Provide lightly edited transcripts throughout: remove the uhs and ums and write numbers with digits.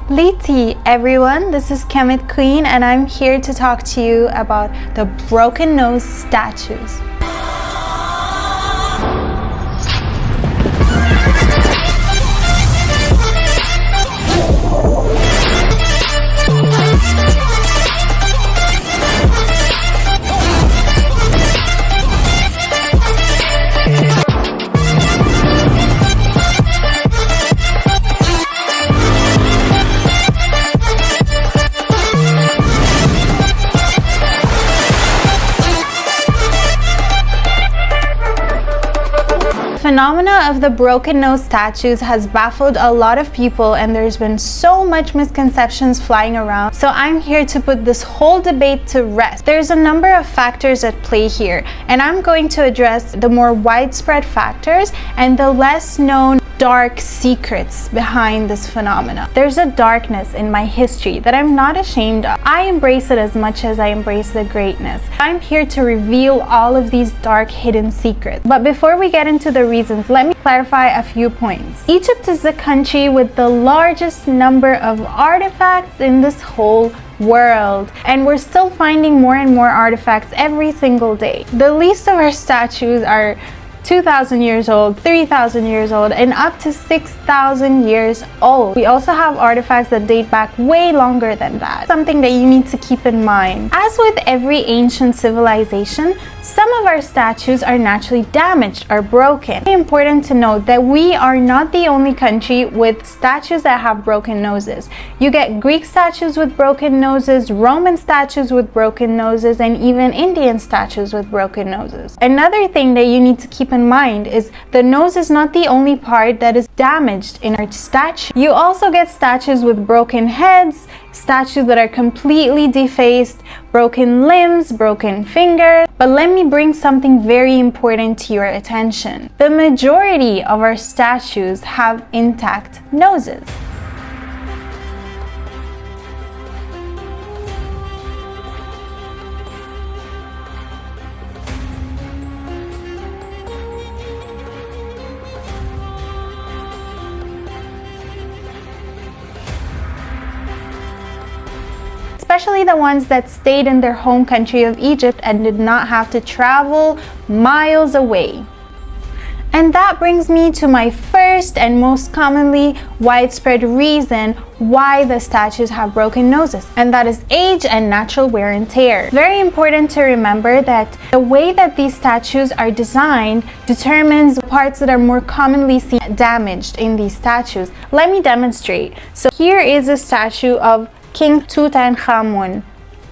Liti, everyone, this is Kemet Queen and I'm here to talk to you about the broken nose statues. The phenomena of the broken nose statues has baffled a lot of people and there's been so much misconceptions flying around, so I'm here to put this whole debate to rest. There's a number of factors at play here and I'm going to address the more widespread factors and the less known dark secrets behind this phenomena. There's a darkness in my history that I'm not ashamed of. I embrace it as much as I embrace the greatness. I'm here to reveal all of these dark hidden secrets. But before we get into the reasons, let me clarify a few points. Egypt is the country with the largest number of artifacts in this whole world, and we're still finding more and more artifacts every single day. The least of our statues are 2,000 years old, 3,000 years old, and up to 6,000 years old. We also have artifacts that date back way longer than that. Something that you need to keep in mind. As with every ancient civilization, some of our statues are naturally damaged or broken. It's important to note that we are not the only country with statues that have broken noses. You get Greek statues with broken noses, Roman statues with broken noses, and even Indian statues with broken noses. Another thing that you need to keep in mind is the nose is not the only part that is damaged in our statue. You also get statues with broken heads, statues that are completely defaced, broken limbs, broken fingers. But let me bring something very important to your attention. The majority of our statues have intact noses. Especially the ones that stayed in their home country of Egypt and did not have to travel miles away. And that brings me to my first and most commonly widespread reason why the statues have broken noses, and that is age and natural wear and tear. Very important to remember that the way that these statues are designed determines the parts that are more commonly seen damaged in these statues. Let me demonstrate. So here is a statue of King Tutankhamun.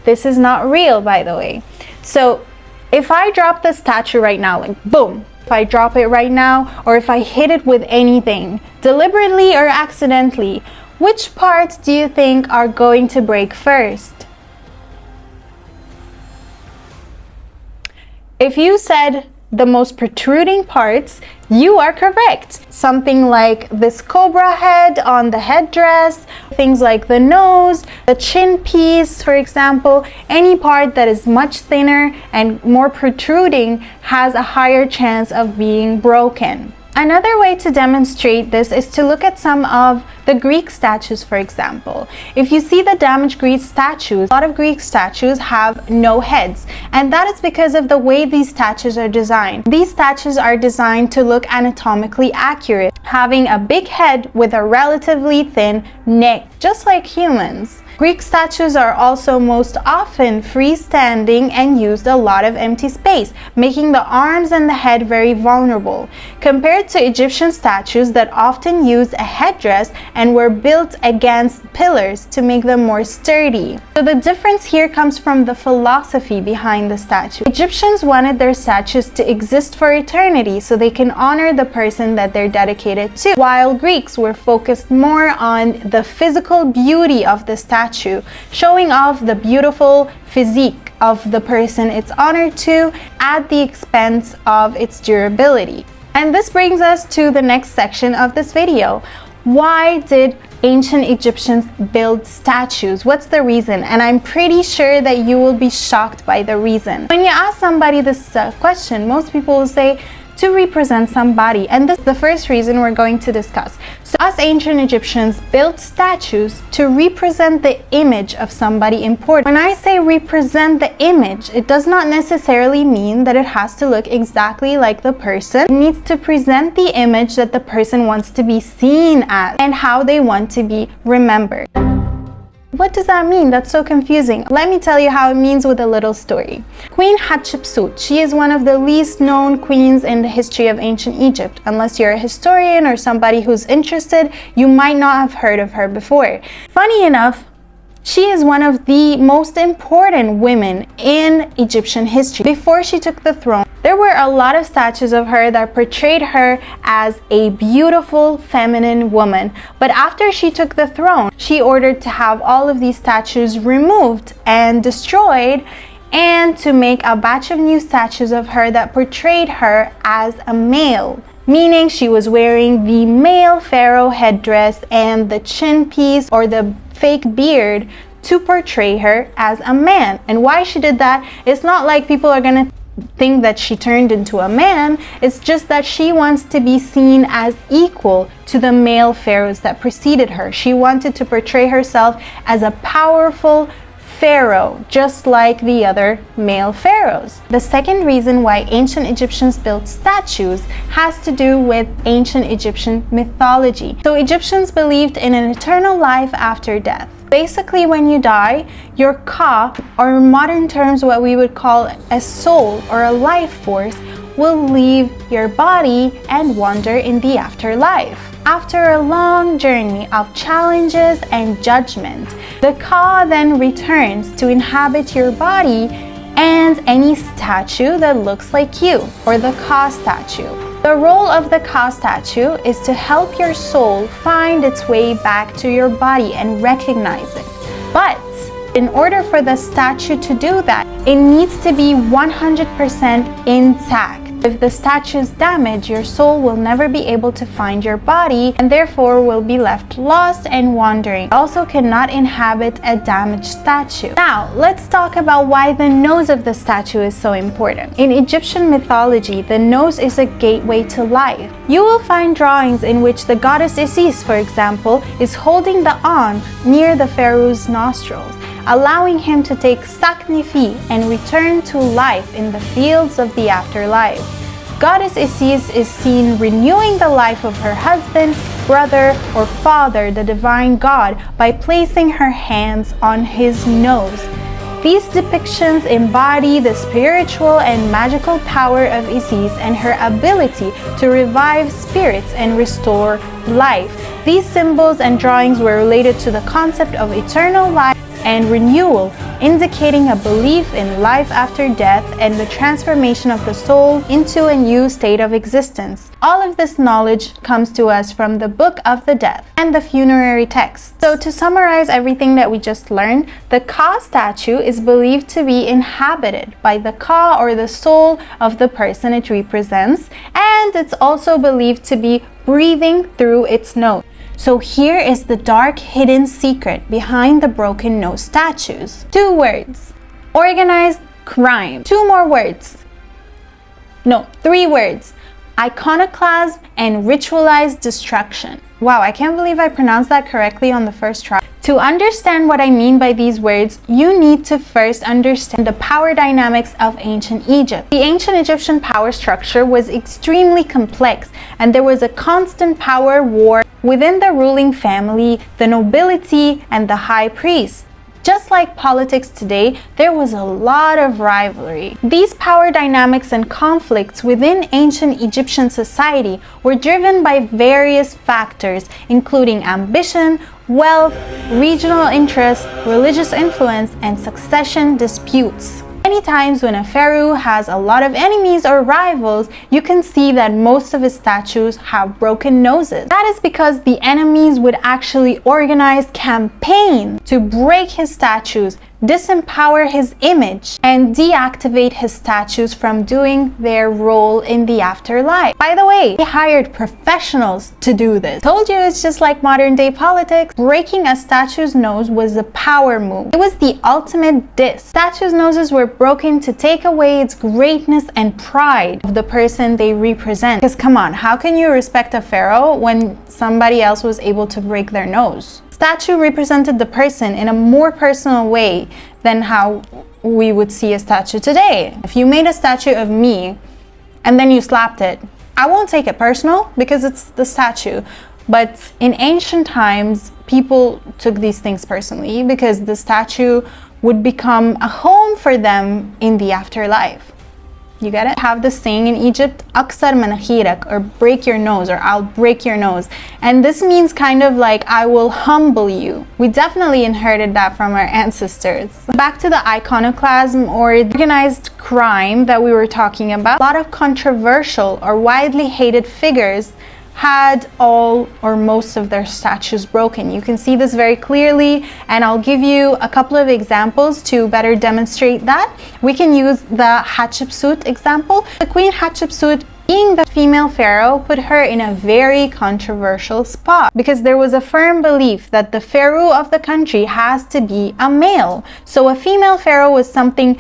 This is not real, by the way. So if I drop the statue right now, like boom, if I drop it right now, or if I hit it with anything, deliberately or accidentally, which parts do you think are going to break first? If you said the most protruding parts, you are correct. Something like this cobra head on the headdress, things like the nose, the chin piece, for example, any part that is much thinner and more protruding has a higher chance of being broken. Another way to demonstrate this is to look at some of the Greek statues, for example. If you see the damaged Greek statues, a lot of Greek statues have no heads, and that is because of the way these statues are designed. These statues are designed to look anatomically accurate, having a big head with a relatively thin neck, just like humans. Greek statues are also most often freestanding and used a lot of empty space, making the arms and the head very vulnerable, compared to Egyptian statues that often used a headdress and were built against pillars to make them more sturdy. So the difference here comes from the philosophy behind the statue. Egyptians wanted their statues to exist for eternity so they can honor the person that they're dedicated to, while Greeks were focused more on the physical beauty of the statue, showing off the beautiful physique of the person it's honored to at the expense of its durability. And this brings us to the next section of this video. Why did ancient Egyptians build statues? What's the reason? And I'm pretty sure that you will be shocked by the reason. When you ask somebody this question, most people will say to represent somebody, and this is the first reason we're going to discuss. So us ancient Egyptians built statues to represent the image of somebody important. When I say represent the image, it does not necessarily mean that it has to look exactly like the person. It needs to present the image that the person wants to be seen as and how they want to be remembered. What does that mean? That's so confusing. Let me tell you how it means with a little story. Queen Hatshepsut, she is one of the least known queens in the history of ancient Egypt. Unless you're a historian or somebody who's interested, you might not have heard of her before. Funny enough, she is one of the most important women in Egyptian history. Before she took the throne, there were a lot of statues of her that portrayed her as a beautiful feminine woman. But after she took the throne, she ordered to have all of these statues removed and destroyed, and to make a batch of new statues of her that portrayed her as a male, meaning she was wearing the male pharaoh headdress and the chin piece or the fake beard to portray her as a man. And why she did that, it's not like people are gonna think that she turned into a man. It's just that she wants to be seen as equal to the male pharaohs that preceded her. She wanted to portray herself as a powerful pharaoh, just like the other male pharaohs. The second reason why ancient Egyptians built statues has to do with ancient Egyptian mythology. So Egyptians believed in an eternal life after death. Basically, when you die, your ka, or in modern terms what we would call a soul or a life force, will leave your body and wander in the afterlife. After a long journey of challenges and judgment, the ka then returns to inhabit your body and any statue that looks like you, or the ka statue. The role of the ka statue is to help your soul find its way back to your body and recognize it. But in order for the statue to do that, it needs to be 100% intact. If the statue is damaged, your soul will never be able to find your body and therefore will be left lost and wandering. It also cannot inhabit a damaged statue. Now, let's talk about why the nose of the statue is so important. In Egyptian mythology, the nose is a gateway to life. You will find drawings in which the goddess Isis, for example, is holding the An near the pharaoh's nostrils, allowing him to take saknifi and return to life in the fields of the afterlife. Goddess Isis is seen renewing the life of her husband, brother, or father, the divine god, by placing her hands on his nose. These depictions embody the spiritual and magical power of Isis and her ability to revive spirits and restore life. These symbols and drawings were related to the concept of eternal life and renewal, indicating a belief in life after death and the transformation of the soul into a new state of existence. All of this knowledge comes to us from the Book of the Dead and the funerary text. So to summarize everything that we just learned, the Ka statue is believed to be inhabited by the Ka, or the soul of the person it represents, and it's also believed to be breathing through its nose. So here is the dark hidden secret behind the broken nose statues. 2 words. Organized crime. 2 more words. No, 3 words. Iconoclasm and ritualized destruction. Wow, I can't believe I pronounced that correctly on the first try. To understand what I mean by these words, you need to first understand the power dynamics of ancient Egypt. The ancient Egyptian power structure was extremely complex, and there was a constant power war within the ruling family, the nobility, and the high priest. Just like politics today, there was a lot of rivalry. These power dynamics and conflicts within ancient Egyptian society were driven by various factors, including ambition, wealth, regional interest, religious influence, and succession disputes. Many times when a pharaoh has a lot of enemies or rivals, you can see that most of his statues have broken noses. That is because the enemies would actually organize campaigns to break his statues, disempower his image, and deactivate his statues from doing their role in the afterlife. By the way, he hired professionals to do this. Told you it's just like modern day politics. Breaking a statue's nose was a power move. It was the ultimate diss. Statues' noses were broken to take away its greatness and pride of the person they represent. Because come on, how can you respect a pharaoh when somebody else was able to break their nose? Statue represented the person in a more personal way than how we would see a statue today. If you made a statue of me and then you slapped it, I won't take it personal because it's the statue. But in ancient times, people took these things personally because the statue would become a home for them in the afterlife. You get it? Have the saying in Egypt, "Aksar manakhirek," or break your nose, or I'll break your nose. And this means kind of like, I will humble you. We definitely inherited that from our ancestors. Back to the iconoclasm or organized crime that we were talking about. A lot of controversial or widely hated figures had all or most of their statues broken. You can see this very clearly, and I'll give you a couple of examples to better demonstrate that. We can use the Hatshepsut example. The Queen Hatshepsut, being the female pharaoh, put her in a very controversial spot because there was a firm belief that the pharaoh of the country has to be a male. So a female pharaoh was something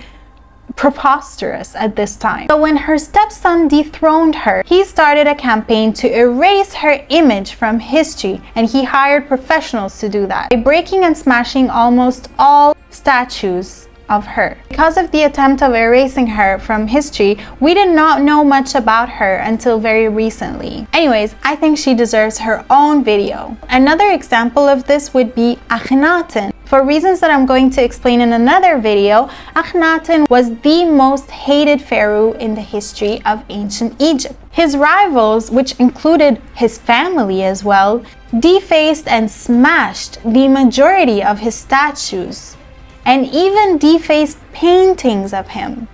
preposterous at this time. So when her stepson dethroned her, he started a campaign to erase her image from history, and he hired professionals to do that by breaking and smashing almost all statues of her. Because of the attempt of erasing her from history, we did not know much about her until very recently. Anyways, I think she deserves her own video. Another example of this would be Akhenaten. For reasons that I'm going to explain in another video, Akhenaten was the most hated pharaoh in the history of ancient Egypt. His rivals, which included his family as well, defaced and smashed the majority of his statues, and even defaced paintings of him.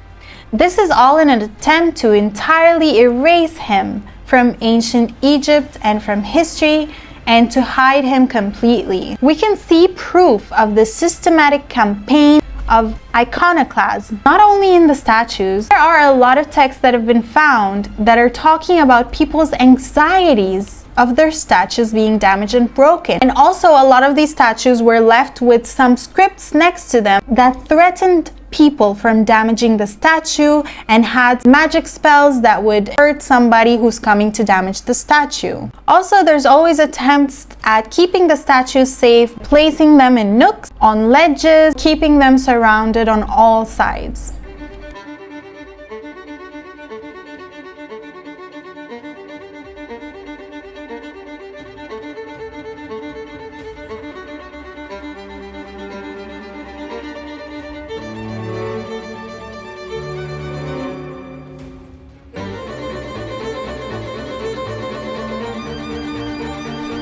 This is all in an attempt to entirely erase him from ancient Egypt and from history, and to hide him completely. We can see proof of the systematic campaign of iconoclasm, not only in the statues. There are a lot of texts that have been found that are talking about people's anxieties of their statues being damaged and broken. And also a lot of these statues were left with some scripts next to them that threatened people from damaging the statue and had magic spells that would hurt somebody who's coming to damage the statue. Also, there's always attempts at keeping the statues safe, placing them in nooks, on ledges, keeping them surrounded on all sides.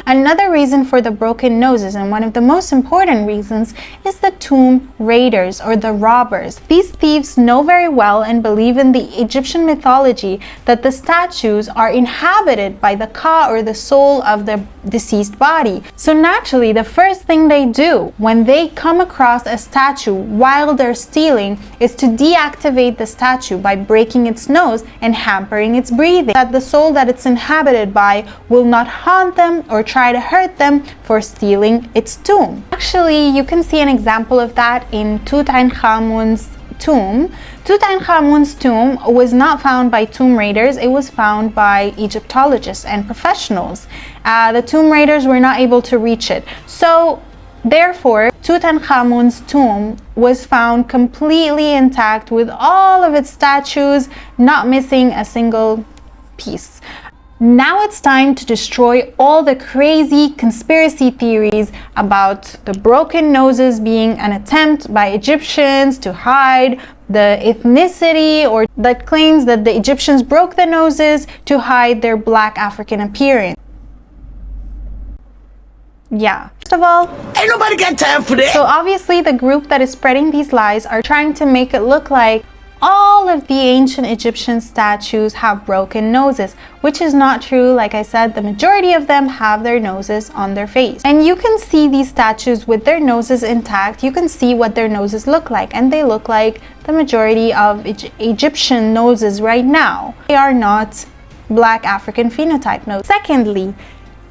Another reason for the broken noses, and one of the most important reasons, is the tomb raiders or the robbers. These thieves know very well and believe in the Egyptian mythology that the statues are inhabited by the ka, or the soul of the deceased body. So naturally, the first thing they do when they come across a statue while they're stealing is to deactivate the statue by breaking its nose and hampering its breathing, that the soul that it's inhabited by will not haunt them or try to hurt them for stealing its tomb. Actually, you can see an example of that in Tutankhamun's tomb. Tutankhamun's tomb was not found by tomb raiders, it was found by Egyptologists and professionals. The tomb raiders were not able to reach it. So therefore, Tutankhamun's tomb was found completely intact with all of its statues, not missing a single piece. Now it's time to destroy all the crazy conspiracy theories about the broken noses being an attempt by Egyptians to hide the ethnicity, or that claims that the Egyptians broke the noses to hide their black African appearance. Yeah. First of all, ain't nobody got time for that. So obviously the group that is spreading these lies are trying to make it look like all all of the ancient Egyptian statues have broken noses, which is not true. Like I said, the majority of them have their noses on their face. And you can see these statues with their noses intact. You can see what their noses look like, and they look like the majority of Egyptian noses right now. They are not Black African phenotype noses. Secondly,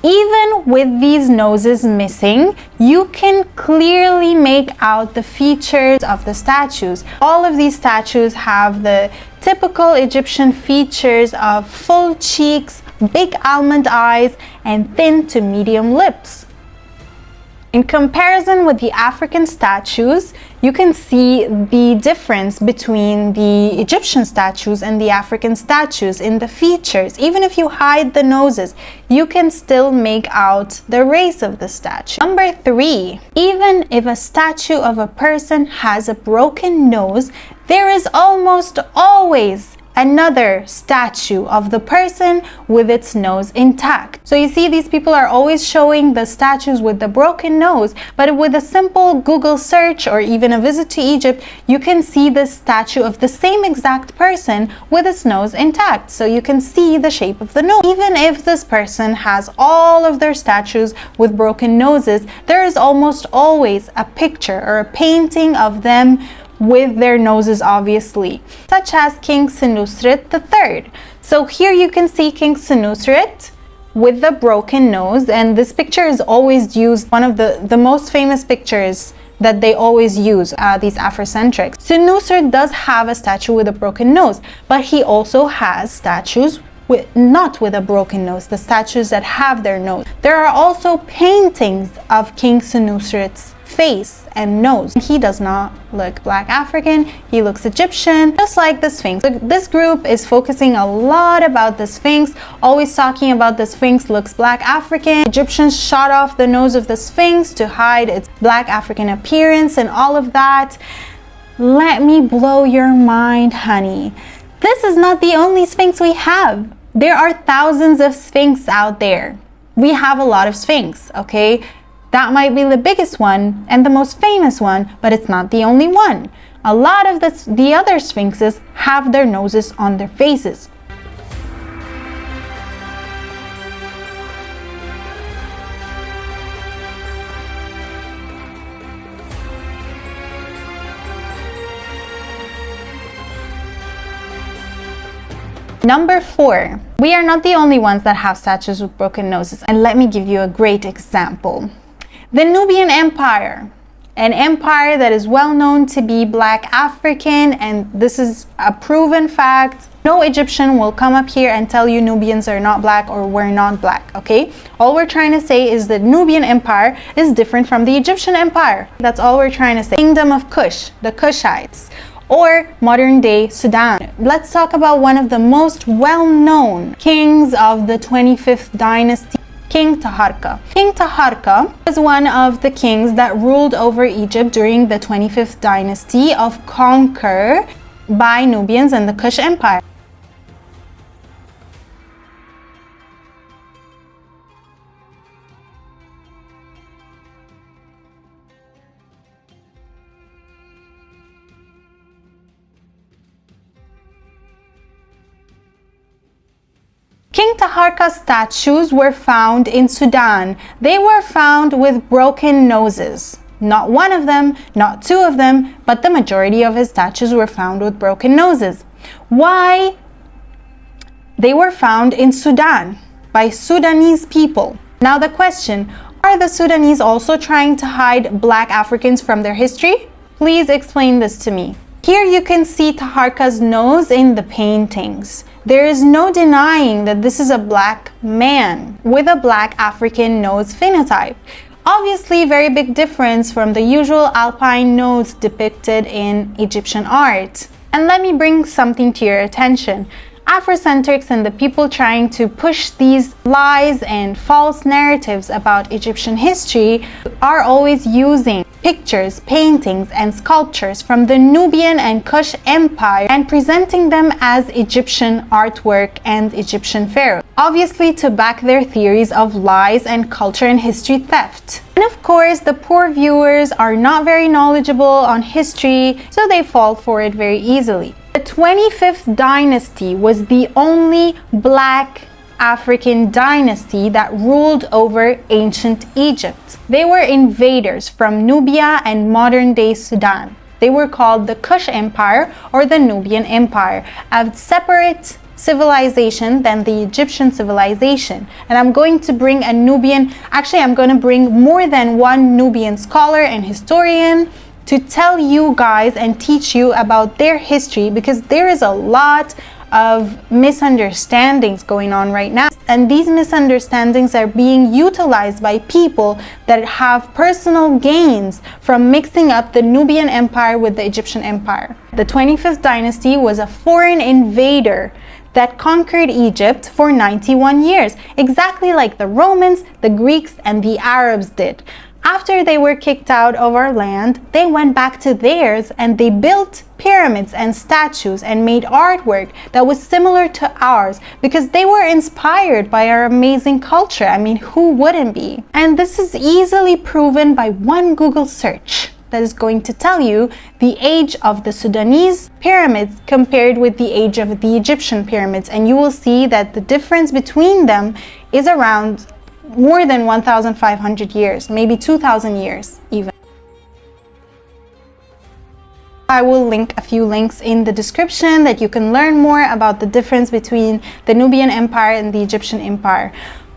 even with these noses missing, you can clearly make out the features of the statues. All of these statues have the typical Egyptian features of full cheeks, big almond eyes, and thin to medium lips. In comparison with the African statues, you can see the difference between the Egyptian statues and the African statues in the features. Even if you hide the noses, you can still make out the race of the statue. Number 3, even if a statue of a person has a broken nose, there is almost always another statue of the person with its nose intact. So you see, these people are always showing the statues with the broken nose, but with a simple Google search or even a visit to Egypt, you can see the statue of the same exact person with its nose intact. So you can see the shape of the nose. Even if this person has all of their statues with broken noses, there is almost always a picture or a painting of them with their noses, obviously, such as King Senusret III. So here you can see King Senusret with the broken nose, and this picture is always used, one of the most famous pictures that they always use, these Afrocentrics. Senusret does have a statue with a broken nose, but he also has statues not with a broken nose, the statues that have their nose. There are also paintings of King Senusret's face and nose. He does not look Black African, he looks Egyptian, just like the Sphinx. This group is focusing a lot about the Sphinx, always talking about the Sphinx looks Black African. Egyptians shot off the nose of the Sphinx to hide its Black African appearance and all of that. Let me blow your mind, honey. This is not the only Sphinx we have. There are thousands of Sphinx out there. We have a lot of Sphinx, okay? That might be the biggest one and the most famous one, but it's not the only one. A lot of the other Sphinxes have their noses on their faces. Number 4, we are not the only ones that have statues with broken noses, and let me give you a great example. The Nubian Empire, an empire that is well known to be Black African, and this is a proven fact. No Egyptian will come up here and tell you Nubians are not Black or we're not Black, okay? All we're trying to say is that Nubian Empire is different from the Egyptian Empire. That's all we're trying to say. Kingdom of Kush, the Kushites, or modern-day Sudan. Let's talk about one of the most well-known kings of the 25th dynasty, King Taharqa. King Taharqa was one of the kings that ruled over Egypt during the 25th dynasty of conquer by Nubians and the Kush Empire. King Taharqa's statues were found in Sudan. They were found with broken noses. Not one of them, not two of them, but the majority of his statues were found with broken noses. Why? They were found in Sudan by Sudanese people. Now the question, are the Sudanese also trying to hide Black Africans from their history? Please explain this to me. Here you can see Taharqa's nose in the paintings. There is no denying that this is a Black man with a Black African nose phenotype. Obviously, very big difference from the usual alpine nose depicted in Egyptian art. And let me bring something to your attention. Afrocentrics and the people trying to push these lies and false narratives about Egyptian history are always using pictures, paintings, and sculptures from the Nubian and Kush Empire and presenting them as Egyptian artwork and Egyptian pharaohs, obviously to back their theories of lies and culture and history theft. And of course, the poor viewers are not very knowledgeable on history, so they fall for it very easily. The 25th dynasty was the only black African dynasty that ruled over ancient Egypt. They were invaders from Nubia and modern-day Sudan. They were called the Kush Empire or the Nubian Empire, a separate civilization than the Egyptian civilization. And I'm going to bring a Nubian, actually I'm going to bring more than one Nubian scholar and historian to tell you guys and teach you about their history, because there is a lot of misunderstandings going on right now, and these misunderstandings are being utilized by people that have personal gains from mixing up the Nubian Empire with the Egyptian Empire. The 25th dynasty was a foreign invader that conquered Egypt for 91 years, exactly like the Romans, the Greeks, and the Arabs did. After they were kicked out of our land, they went back to theirs and they built pyramids and statues and made artwork that was similar to ours, because they were inspired by our amazing culture. I mean, who wouldn't be? And this is easily proven by one Google search that is going to tell you the age of the Sudanese pyramids compared with the age of the Egyptian pyramids, and you will see that the difference between them is around more than 1,500 years, maybe 2,000 years even. I will link a few links in the description that you can learn more about the difference between the Nubian Empire and the Egyptian Empire.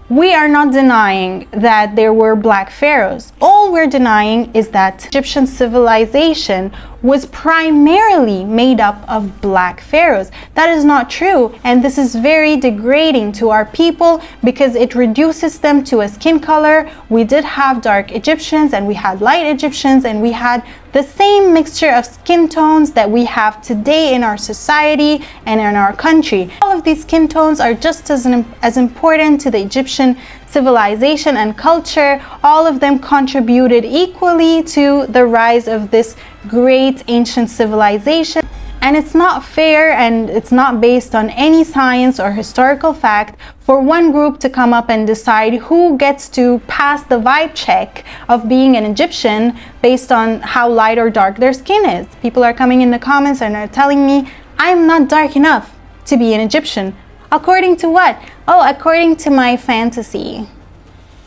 We are not denying that there were black pharaohs. All we're denying is that Egyptian civilization was primarily made up of black pharaohs. That is not true, and this is very degrading to our people because it reduces them to a skin color. We did have dark Egyptians and we had light Egyptians, and we had the same mixture of skin tones that we have today in our society and in our country. All of these skin tones are just as important to the Egyptian civilization and culture. All of them contributed equally to the rise of this great ancient civilization. And it's not fair, and it's not based on any science or historical fact for one group to come up and decide who gets to pass the vibe check of being an Egyptian based on how light or dark their skin is. People are coming in the comments and are telling me I'm not dark enough to be an Egyptian. According to what? Oh, according to my fantasy.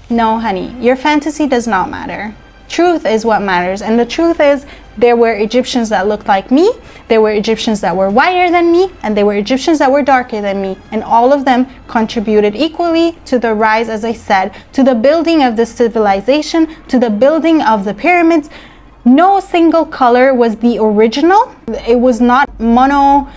No, honey, your fantasy does not matter. Truth is what matters, and the truth is there were Egyptians that looked like me, there were Egyptians that were whiter than me, and there were Egyptians that were darker than me, and all of them contributed equally to the rise, as I said, to the building of the civilization, to the building of the pyramids. No single color was the original. It was not mono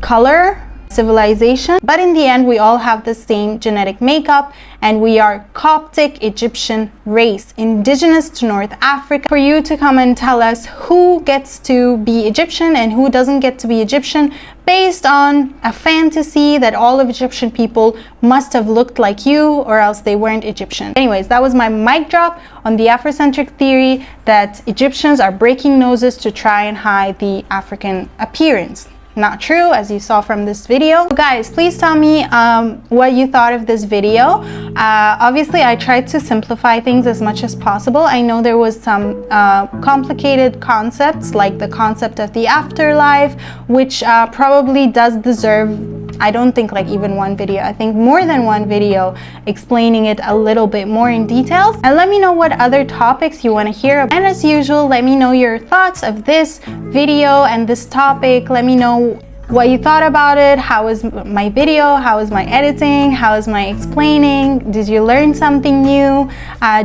color civilization, but in the end we all have the same genetic makeup, and we are Coptic Egyptian race, indigenous to North Africa. For you to come and tell us who gets to be Egyptian and who doesn't get to be Egyptian based on a fantasy that all of Egyptian people must have looked like you or else they weren't Egyptian. Anyways, that was my mic drop on the Afrocentric theory that Egyptians are breaking noses to try and hide the African appearance. Not true, as you saw from this video. So guys, please tell me what you thought of this video. Obviously, I tried to simplify things as much as possible. I know there was some complicated concepts, like the concept of the afterlife, which probably does deserve, I don't think like even one video, I think more than one video explaining it a little bit more in detail. And let me know what other topics you want to hear about. And as usual, let me know your thoughts of this video and this topic. Let me know what you thought about it. How was my video? How was my editing? How was my explaining? Did you learn something new?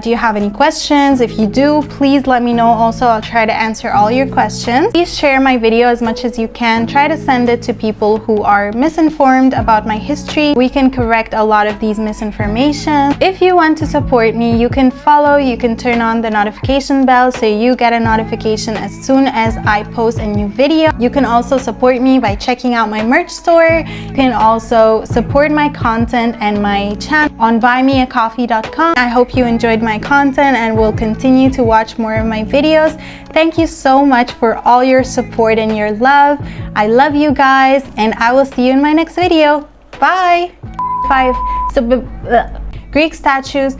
Do you have any questions? If you do, please let me know. Also, I'll try to answer all your questions. Please share my video as much as you can. Try to send it to people who are misinformed about my history. We can correct a lot of these misinformation. If you want to support me, you can follow, you can turn on the notification bell so you get a notification as soon as I post a new video. You can also support me by checking out my merch store. You can also support my content and my channel on buymeacoffee.com. I hope you enjoyed my content and will continue to watch more of my videos. Thank you so much for all your support and your love. I love you guys, and I will see you in my next video. Bye. 5 Greek statues.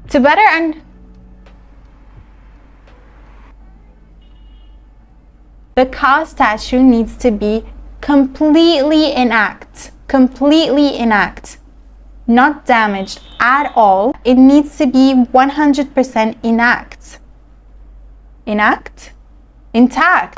To better The Ka statue needs to be completely intact, not damaged at all. It needs to be 100% intact. Intact?